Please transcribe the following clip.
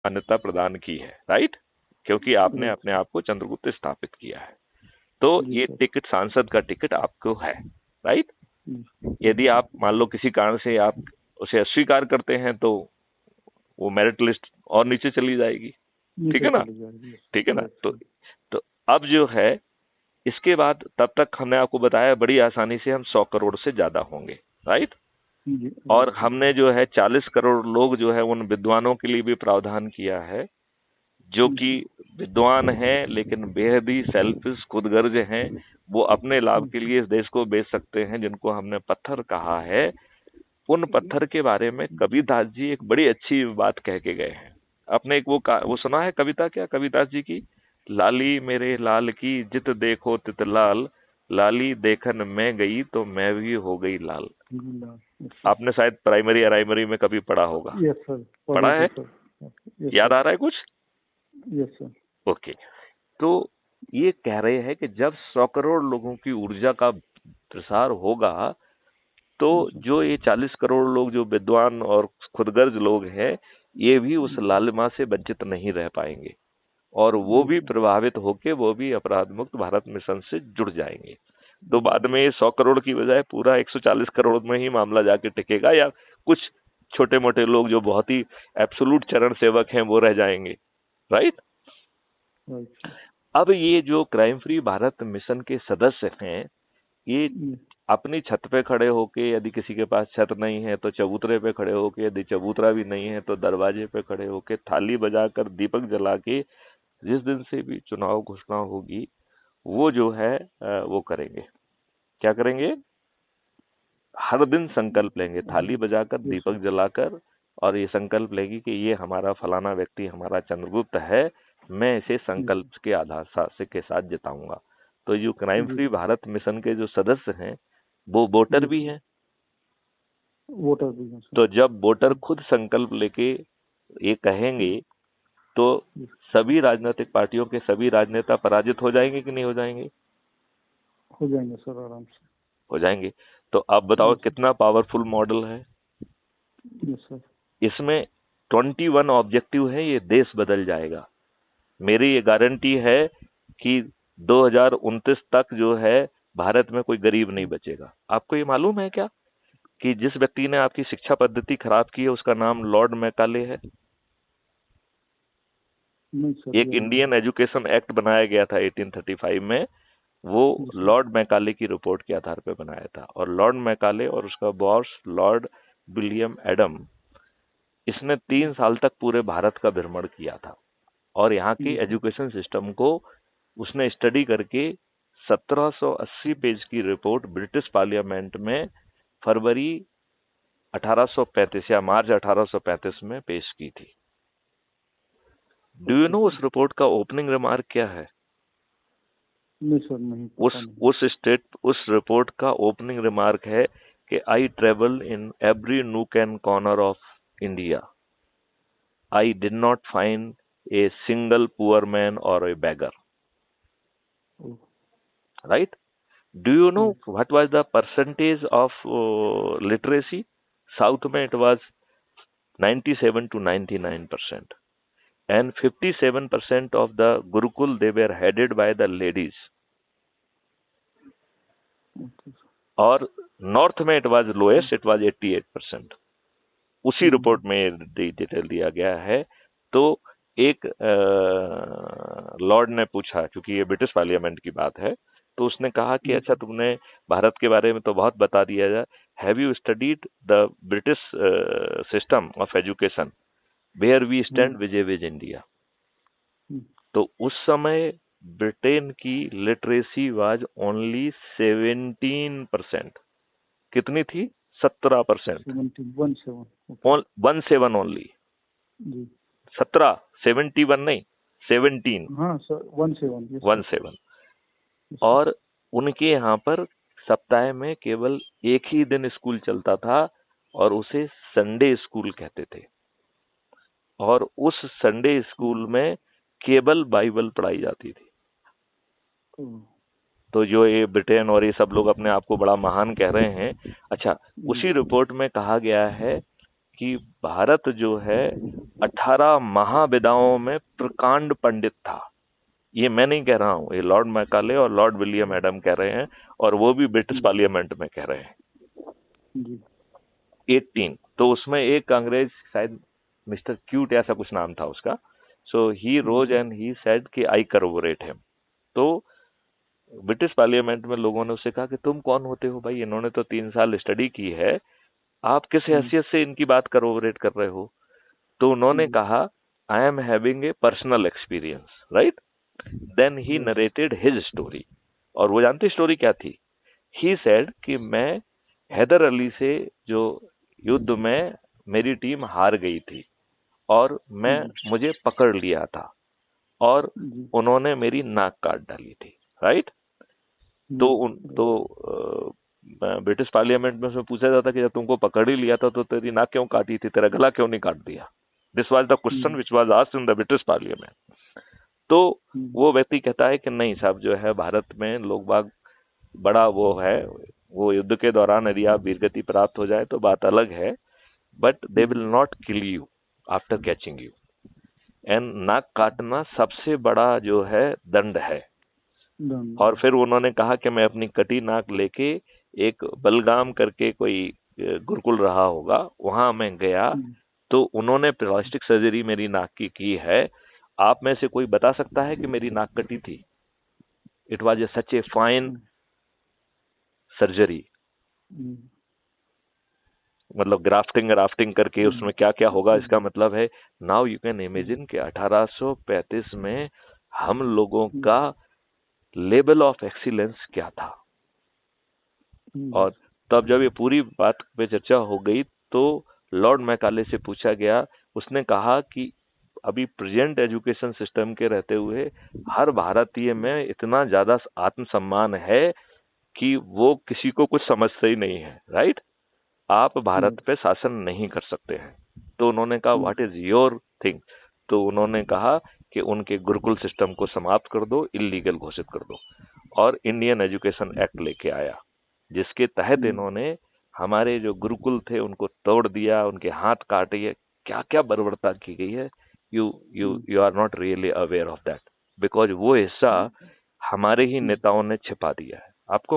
मान्यता प्रदान की है, राइट, क्योंकि आपने अपने आप को चंद्रगुप्त स्थापित किया है। तो ये टिकट, सांसद का टिकट आपको है, राइट। यदि आप मान लो किसी कारण से आप उसे अस्वीकार करते हैं तो वो मेरिट लिस्ट और नीचे चली जाएगी, ठीक है ना, ठीक है ना। तो अब जो है इसके बाद, तब तक हमने आपको बताया बड़ी आसानी से हम 100 करोड़ से ज्यादा होंगे, राइट। और हमने जो है 40 करोड़ लोग जो है उन विद्वानों के लिए भी प्रावधान किया है जो कि विद्वान हैं लेकिन बेहद ही सेल्फिश, खुदगर्ज हैं। वो अपने लाभ के लिए इस देश को बेच सकते हैं, जिनको हमने पत्थर कहा है। उन पत्थर के बारे में कबीरदास जी एक बड़ी अच्छी बात कह के गए हैं। आपने एक वो सुना है कविता, क्या कबीरदास जी की, लाली मेरे लाल की जित देखो तित लाल, लाली देखन मैं गई तो मैं भी हो गई लाल। आपने शायद प्राइमरी अराइमरी में कभी पढ़ा होगा। यस सर, पढ़ा है, याद आ रहा है कुछ? Yes sir. ओके, तो ये कह रहे हैं कि जब 100 करोड़ लोगों की ऊर्जा का प्रसार होगा तो जो ये 40 करोड़ लोग जो विद्वान और खुदगर्ज लोग हैं, ये भी उस लालिमा से वंचित नहीं रह पाएंगे और वो भी प्रभावित होके वो भी अपराध मुक्त भारत मिशन से जुड़ जाएंगे। तो बाद में 100 करोड़ की बजाय पूरा 140 करोड़ में ही मामला जाके टिकेगा, या कुछ छोटे मोटे लोग जो बहुत ही एब्सोल्यूट चरण सेवक हैं वो रह जाएंगे, राइट। अब ये जो क्राइम फ्री भारत मिशन के सदस्य हैं, ये अपनी छत पे खड़े होके, यदि किसी के पास छत नहीं है तो चबूतरे पे खड़े होके, यदि चबूतरा भी नहीं है तो दरवाजे पे खड़े होके थाली बजाकर दीपक जला के जिस दिन से भी चुनाव घोषणा होगी वो जो है वो करेंगे। क्या करेंगे? हर दिन संकल्प लेंगे, थाली बजाकर दीपक जलाकर, और ये संकल्प लेंगे कि ये हमारा फलाना व्यक्ति हमारा चंद्रगुप्त है, मैं इसे संकल्प के आधार के साथ जिताऊंगा। तो जो क्राइम फ्री भारत मिशन के जो सदस्य हैं वो वोटर भी हैं। तो जब वोटर खुद संकल्प लेके ये कहेंगे तो सभी राजनीतिक पार्टियों के सभी राजनेता पराजित हो जाएंगे कि नहीं हो जाएंगे? हो जाएंगे सर, आराम से हो जाएंगे। तो आप बताओ कितना पावरफुल मॉडल है। सर। इसमें 21 ऑब्जेक्टिव है, ये देश बदल जाएगा। मेरी ये गारंटी है कि 2029 तक जो है भारत में कोई गरीब नहीं बचेगा। आपको ये मालूम है क्या कि जिस व्यक्ति ने आपकी शिक्षा पद्धति खराब की है उसका नाम लॉर्ड मैकाले है? एक इंडियन एजुकेशन एक्ट बनाया गया था 1835 में, वो लॉर्ड मैकाले की रिपोर्ट के आधार पर बनाया था। और लॉर्ड मैकाले और उसका बॉस लॉर्ड विलियम एडम, इसने 3 साल तक पूरे भारत का भ्रमण किया था और यहाँ के एजुकेशन सिस्टम को उसने स्टडी करके 1780 पेज की रिपोर्ट ब्रिटिश पार्लियामेंट में फरवरी 1835 या मार्च 1835 में पेश की थी। डू यू नो उस रिपोर्ट का ओपनिंग रिमार्क क्या है? नहीं सर, नहीं। उस रिपोर्ट का ओपनिंग रिमार्क है कि I travel in every nook and corner of India, I did not find a single poor man or a beggar. Right? Do you know what was the percentage of literacy? South में it was 97 to 99%, and 57% of the Gurukul they were headed by the ladies. और north में it was lowest, it was 88%. उसी report में detail दिया गया है। तो एक लॉर्ड ने पूछा, क्योंकि ये ब्रिटिश पार्लियामेंट की बात है, तो उसने कहा कि अच्छा तुमने भारत के बारे में तो बहुत बता दिया है, have you studied the British system of education where we stand vis India? तो उस समय ब्रिटेन की लिटरेसी वाज ओनली 17%। कितनी थी? 17%। 17 ओनली। 17, 71 नहीं, 17। हाँ सर, 17। और उनके यहाँ पर सप्ताह में केवल एक ही दिन स्कूल चलता था और उसे संडे स्कूल कहते थे। और उस संडे स्कूल में केवल बाइबल पढ़ाई जाती थी। तो जो ये ब्रिटेन और ये सब लोग अपने आप को बड़ा महान कह रहे हैं, अच्छा उसी रिपोर्ट में कहा गया है कि भारत जो है 18 महाविदाओं में प्रकांड पंडित था। ये मैं नहीं कह रहा हूं, ये लॉर्ड मैकाले और लॉर्ड विलियम एडम कह रहे हैं, और वो भी ब्रिटिश पार्लियामेंट में कह रहे हैं। 18, तो उसमें एक अंग्रेज, शायद मिस्टर क्यूट ऐसा कुछ नाम था उसका, सो ही रोज एंड ही सेड कि आई करबोरेट हिम। तो ब्रिटिश पार्लियामेंट में लोगों ने उससे कहा कि तुम कौन होते हो भाई, इन्होंने तो 3 साल स्टडी की है, आप किस हैसियत से इनकी बात करबोरेट कर रहे हो। तो उन्होंने कहा I am having a personal experience, right. Then he narrated his story, और वो जानती स्टोरी क्या थी। ही सेड कि मैं हैदर अली से जो युद्ध में मेरी टीम हार गई थी और मुझे पकड़ लिया था और उन्होंने मेरी नाक काट डाली थी, राइट। तो ब्रिटिश पार्लियामेंट में उसमें पूछा जाता कि जब तुमको पकड़ ही लिया था तो तेरी नाक क्यों काटी थी, तेरा गला क्यों नहीं काट दिया। This was the question which was asked in the British parliament. तो वो व्यक्ति कहता है कि नहीं साहब, जो है भारत में लोग बाग बड़ा वो है, वो युद्ध के दौरान यदि आप वीरगति प्राप्त हो जाए तो बात अलग है, but they will not kill you after catching you. And नाक काटना सबसे बड़ा जो है दंड है। और फिर उन्होंने कहा कि मैं अपनी कटी नाक लेके एक बलगाम करके कोई गुरुकुल रहा होगा, वहां मैं गया, तो उन्होंने प्लास्टिक सर्जरी मेरी नाक की है। आप में से कोई बता सकता है कि मेरी नाक कटी थी? It was a such a fine surgery. मतलब ग्राफ्टिंग करके उसमें क्या क्या होगा, इसका मतलब है नाउ यू कैन इमेजिन कि 1835 में हम लोगों का लेवल ऑफ एक्सीलेंस क्या था। और तब जब ये पूरी बात पे चर्चा हो गई तो लॉर्ड मैकाले से पूछा गया, उसने कहा कि अभी प्रेजेंट एजुकेशन सिस्टम के रहते हुए हर भारतीय में इतना ज्यादा आत्मसम्मान है कि वो किसी को कुछ समझते ही नहीं है, राइट। आप भारत पे शासन नहीं कर सकते हैं। तो उन्होंने कहा व्हाट इज योर थिंग। तो उन्होंने कहा कि उनके गुरुकुल सिस्टम को समाप्त कर दो, इलीगल घोषित कर दो, और इंडियन एजुकेशन एक्ट लेके आया, जिसके तहत इन्होंने हमारे जो गुरुकुल थे उनको तोड़ दिया, उनके हाथ काटे, क्या क्या बर्बरता की गई है। You are not really aware of that, because वो हिस्सा हमारे ही नेताओं ने छिपा दिया है। आपको